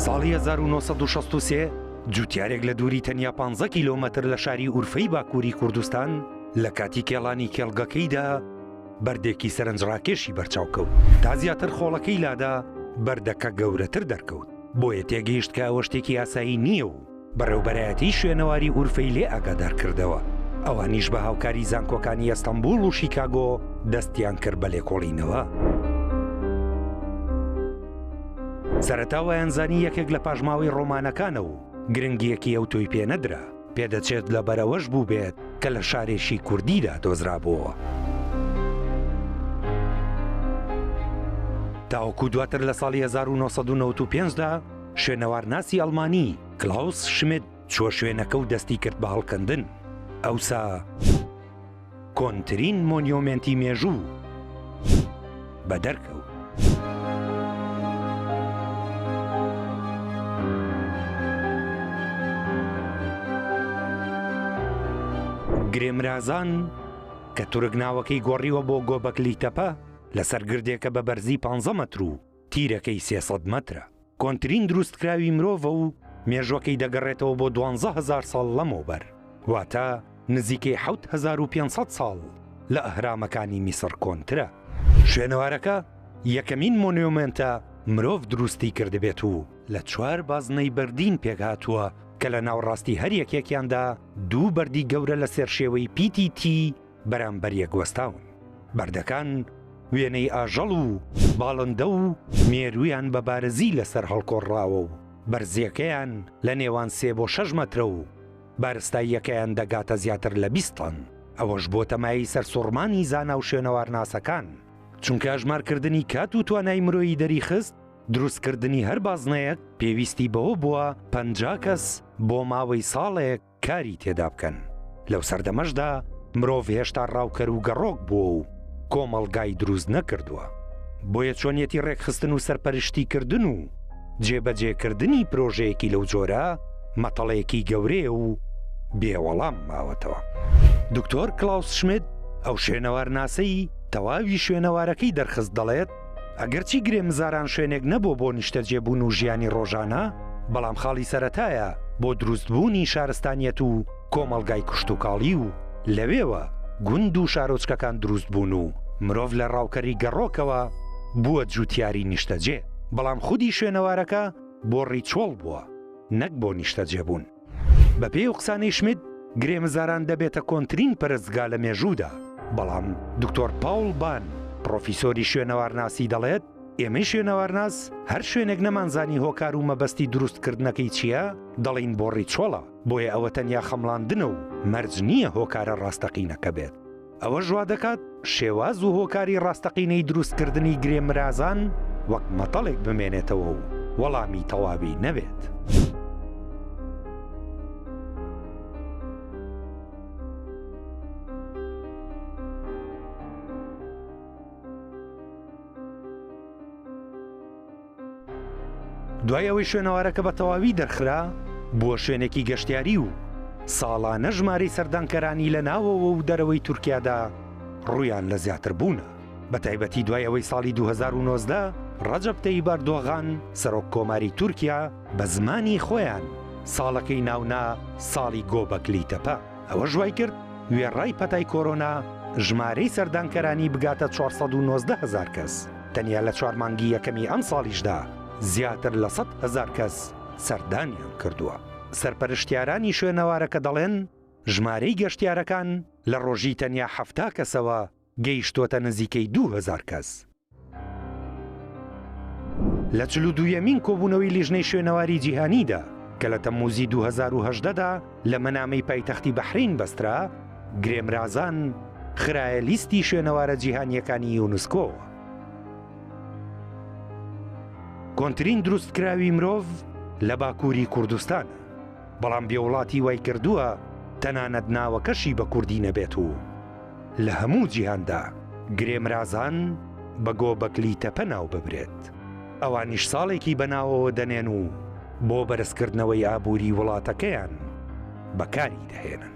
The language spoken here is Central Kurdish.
ساڵی 1963 جوتیارێک لە دووری تەنیا 15 کیلۆمەتر لە شاری ئورفەی باکووری کوردستان لە کاتی کێڵانی کێڵگەکەیدا بەردێکی سەرنجڕاکێشی بەرچاو کەوت. تا زیاتر خۆڵەکەی لادا بەردەکە گەورەتر دەرکەوت. بۆیە تێگەیشت کە ئەوە شتێکی ئاسایی نییە و بەڕێوبەرایەتی شوێنەواری ئورفەی لێ ئاگادار کردەوە. ئەوانیش بە هاوکاری زانکۆکانی ئەستەمبول و شیکاگۆ دەستیان کرد بە لێکۆڵینەوە. سەرەتاوە ئەنزانی یەکێک لە پاژماوەی ڕۆمانەکانە و گرنگیەکی ئەو تۆی پێ نەدرا. پێدەچێت لە بەرەوەش بوو بێت کە لە شارێکی کوردیدا دۆزرابووە. تاوەکو دواتر لە ساڵی 1995دا شوێنەوارناسی ئەڵمانی کلاوس شمیت چوە شوێنەکە و دەستی کرد بە هەڵکەندن. ئەوسا کۆنترین مۆنیۆمنتی مێژوو بەدەرکەوت. گرێمرازان کە تورگناوەکەی گۆڕیوە بۆ گۆبەکلی تەپە لەسەر گردێکە بە بەرزی 15 مەتر و تیرەکەی 300 مەترە. کۆنترین دروستکراوی مرۆڤە و مێژوەکەی دەگەڕێتەوە بۆ 12,000 ساڵ لەمەوبەر، واتە نزیکەی 7,500 ساڵ لە ئەهرامەکانی میسر کۆنترە. شوێنەوارەکە یەکەمین مۆنیۆمنتە مرۆڤ دروستی کردبێت و لە 4 بازنەی بەردین پێکهاتووە کە لە ناوڕاستی هەر یەکێکیاندا 2 بەردی گەورە لە سێرشێوەی PTT بەرامبەر یەکوەستاون. بەردەکان وێنەی ئاژەڵ و باڵندە و مێرویان بە بارزی لەسەر هەڵکۆڕاوە و بەرزیەکەیان لە نێوان 3 بۆ 6 مەترە و بارستاییەکەیان دەگاتە زیاتر لە 20 تەن. ئەوەش بۆ تەمایی سەرسوڕمانی زانا و شوێنەوارناسەکان، چونکە ئەژمارکردنی کات و توانای مرۆیی دەریخست دروستکردنی هەر بازنەیەک پێویستی بەوە بووە 50 کەس بۆ ماوەی ساڵێک کاری تێدا بکەن. لەو سەردەمەشدا مرۆڤ هێشتا ڕاوکەر و گەڕۆک بووە و کۆمەڵگای دروست نەکردووە. بۆیە چۆنیەتی ڕێکخستن و سەرپەرشتیکردن و جێبەجێکردنی پرۆژەیەکی لەو جۆرە مەتەڵەیەکی گەورەیە و بێوەڵام ماوەتەوە. دکتۆر کلاوس شمیت ئەو شوێنەوارناسەی تەواوی شوێنەوارەکەی دەرخست دەڵێت ئەگەرچی گرێمزاران شوێنێک نەبوو بۆ نیشتەجێبوون و ژیانی ڕۆژانە، بەڵام خاڵی سەرەتایە بۆ دروستبوونی شارستانیەت و کۆمەڵگای کشت و کاڵی و لەوێوە گوند و شارۆچکەکان دروست بوون و مرۆڤ لە ڕاوکەری گەڕۆکەوە بووە جوتیاری نیشتەجێ. بەڵام خودی شوێنەوارەکە بۆ ڕیچۆڵ بووە نەک بۆ نیشتەجێبوون. بە پێی قسانەی شمیت گرێمزاران دەبێتە کۆنترین پەرستگا لە مێژوودا. بەڵام دکتۆر پاول بان پرۆفیسۆری شوێنەوارناسی دەڵێت ئێمەی شوێنەوارناس هەر شوێنێک نەمانزانی هۆکار و مەبەستی دروستکردنەکەی چییە دەڵین بۆ ڕیچۆڵە، بۆیە ئەوە تەنیا خەمڵاندنە و مەرج نییە هۆکارە ڕاستەقینەکە بێت. ئەوە ژوا دەکات شێواز و هۆکاری ڕاستەقینەی دروستکردنی گرێمرازان وەک مەتەڵێک بمێنێتەوە و وەڵامی تەواوی نەبێت. دوای ئەوەی شوێنەوارەکە بە تەواوی دەرخرا بووە شوێنێکی گەشتیاری و ساڵانە ژمارەی سەردانکەرانی لە ناوەوە و دەرەوەی تورکیادا ڕوویان لە زیاتر بوونە. بە تایبەتی دوای ئەوەی ساڵی 2019 ڕەجەب تەیب ئەردۆغان سەرۆک کۆماری تورکیا بە زمانی خۆیان ساڵەکەی ناونا ساڵی گۆبەکلی تەپە. ئەوە ژوای کرد وێڕای پەتای کۆرۆنا ژمارەی سەردانکەرانی بگاتە 419,000 کەس. تەنیا لە 4 مانگی یەکەمی ئەم ساڵیشدا زیاتر لە 100,000 کەس سەردانیان کردووە. سەرپەرشتیارانی شوێنەوارەکە دەڵێن ژمارەی گەشتیارەکان لە ڕۆژی تەنیا 70 کەسەوە گەیشتووەتە نزیکەی 2,000 کەس. لە 42یەمین کۆبوونەوەی لیژنەی شوێنەواری جیهانیدا کە لە تەمموزی 2010دا لە مەنامەی پایتەختی بەحرین بەسترا، گرێمرازان خرایە لیستی شوێنەوارە جیهانیەکانی یونسکۆوە. کۆنترین دروستکراوی مرۆڤ لە باکووری کوردستانە، بەڵام بێوڵاتی وای کردووە تەنانەت ناوەکەشی بە کوردی نەبێت و لە هەموو جیهاندا گرێمرازان بە گۆبەکلی تەپە ناو ببرێت. ئەوانیش ساڵێکی بەناوەوە دەنێن و بۆ بەرزکردنەوەی ئابووری وڵاتەکەیان بەکاری دەهێنن.